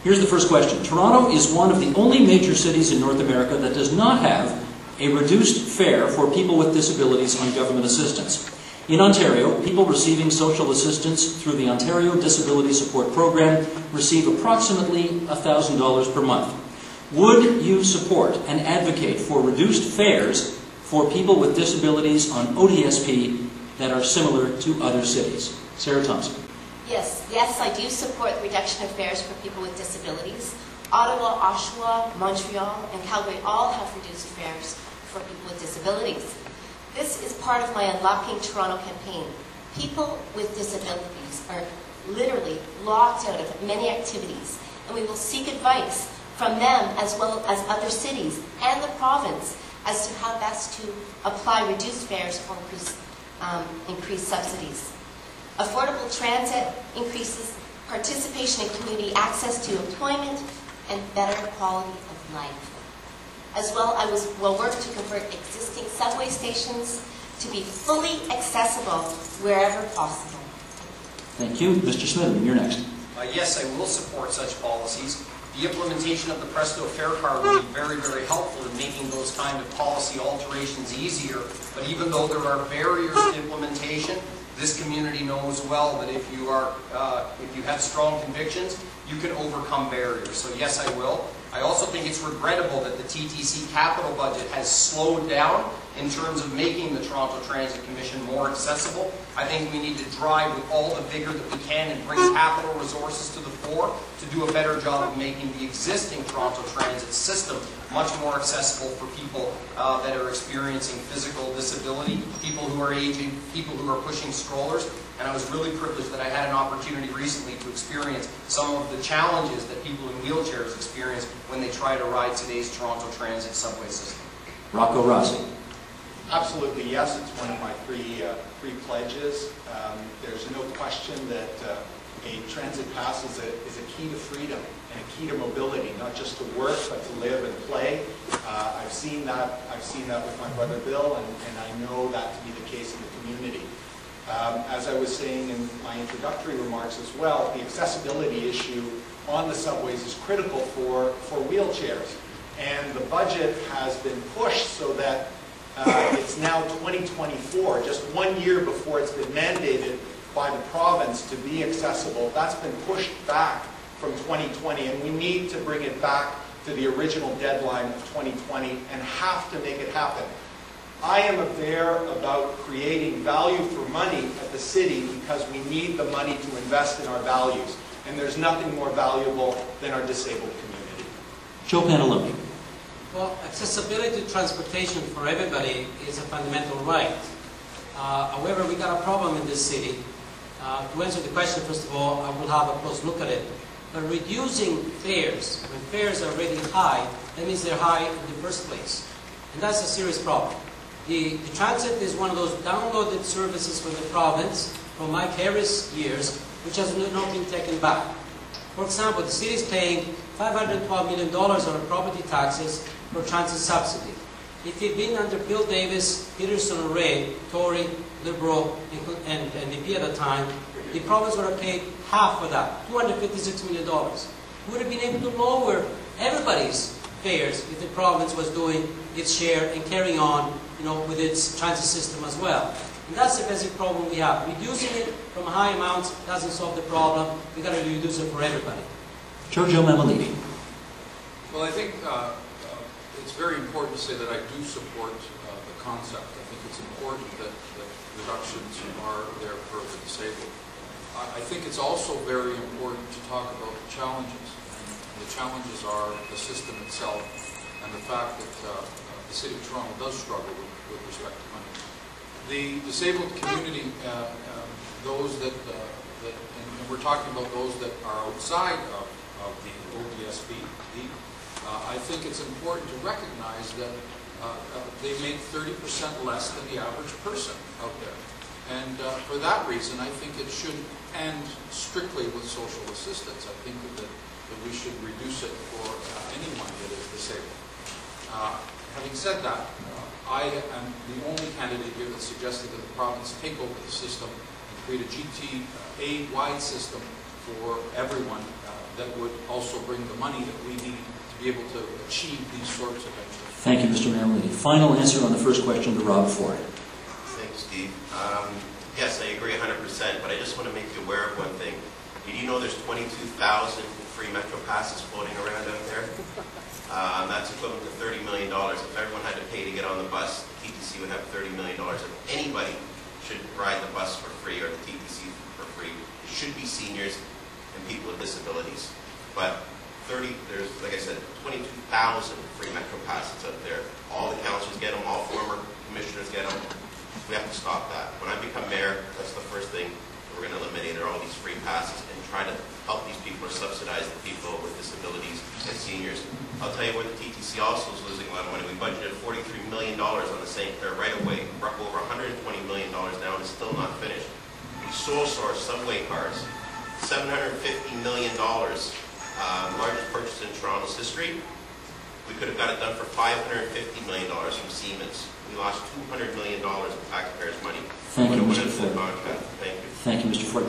Here's the first question. Toronto is one of the only major cities in North America that does not have a reduced fare for people with disabilities on government assistance. In Ontario, people receiving social assistance through the Ontario Disability Support Program receive approximately $1,000 per month. Would you support and advocate for reduced fares for people with disabilities on ODSP that are similar to other cities? Sarah Thomson. Yes, I do support the reduction of fares for people with disabilities. Ottawa, Oshawa, Montreal, and Calgary all have reduced fares for people with disabilities. This is part of my Unlocking Toronto campaign. People with disabilities are literally locked out of many activities, and we will seek advice from them as well as other cities and the province as to how best to apply reduced fares or increase subsidies. Affordable transit increases participation in community access to employment and better quality of life. As well, I will work to convert existing subway stations to be fully accessible wherever possible. Thank you. Mr. Smitherman, you're next. Yes, I will support such policies. The implementation of the Presto Fare Card will be very, very helpful in making those kind of policy alterations easier. But even though there are barriers to implementation, this community knows well that if you have strong convictions, you can overcome barriers. So yes, I will. I also think it's regrettable that the TTC capital budget has slowed down in terms of making the Toronto Transit Commission more accessible. I think we need to drive with all the vigor that we can and bring capital resources to the fore to do a better job of making the existing Toronto Transit system much more accessible for people that are experiencing physical disability, people who are aging, people who are pushing strollers. And I was really privileged that I had an opportunity recently to experience some of the challenges that people in wheelchairs experience when they try to ride today's Toronto Transit subway system. Rocco Rossi. Absolutely, yes. It's one of my three pledges. There's no question that a transit pass is a key to freedom and a key to mobility, not just to work, but to live and play. I've seen that with my brother Bill, and I know that to be the case in the community. As I was saying in my introductory remarks as well, the accessibility issue on the subways is critical for wheelchairs. And the budget has been pushed so that it's now 2024, just 1 year before it's been mandated by the province to be accessible. That's been pushed back from 2020, and we need to bring it back to the original deadline of 2020 and have to make it happen. I am there about creating value for money at the city because we need the money to invest in our values. And there's nothing more valuable than our disabled community. Joe Pantalone. Well, accessibility to transportation for everybody is a fundamental right. However, we got a problem in this city. To answer the question, first of all, I will have a close look at it. But reducing fares, when fares are already high, that means they're high in the first place. And that's a serious problem. The transit is one of those downloaded services from the province from Mike Harris years, which has not been taken back. For example, the city is paying $512 million on property taxes for transit subsidy. If it had been under Bill Davis, Peterson Ray, Tory, Liberal, and DP at the time, the province would have paid half of that, $256 million. We would have been able to lower everybody's fares if the province was doing its share and carrying on, with its transit system as well. And that's the basic problem we have. Reducing it from high amounts doesn't solve the problem. We've got to reduce it for everybody. Giorgio Mammoliti. Well, I think it's very important to say that I do support the concept. I think it's important that reductions are there for the disabled. I think it's also very important to talk about the challenges. And the challenges are the system itself and the fact that the City of Toronto does struggle with respect to money. The disabled community, those that, and we're talking about those that are outside of the ODSP, I think it's important to recognize that they make 30% less than the average person out there. And for that reason, I think it should end strictly with social assistance. I think that we should reduce it for anyone that is disabled. Having said that, I am the only candidate here that suggested that the province take over the system and create a GTA-wide system for everyone that would also bring the money that we need to be able to achieve these sorts of ventures. Thank you, Mr. Mammoliti. Final answer on the first question to Rob Ford. Thanks, Steve. Yes, I agree 100%, but I just want to make you aware of one thing. Did you know there's 22,000 free Metro passes floating around out there? That's equivalent to $30 million. If everyone had to pay to get on the bus, the TTC would have $30 million. If anybody should ride the bus for free or the TTC for free, it should be seniors and people with disabilities. But there's, like I said, 22,000 free Metro passes out there. All the councillors get them, all former commissioners get them. We have to stop that. When I become mayor, that's the first thing we're going to eliminate are all these free passes and try to help these people or subsidize the people with disabilities and seniors. I'll tell you where the TTC also is losing a lot of money. We budgeted $43 million on the St. Clair right away. We're up over $120 million now and it's still not finished. We sole source subway cars, $750 million, largest purchase in Toronto's history. We could have got it done for $550 million from Siemens. We lost $200 million of taxpayers' money. Thank you, Mr. Ford. Thank you. Thank you, Mr. Ford.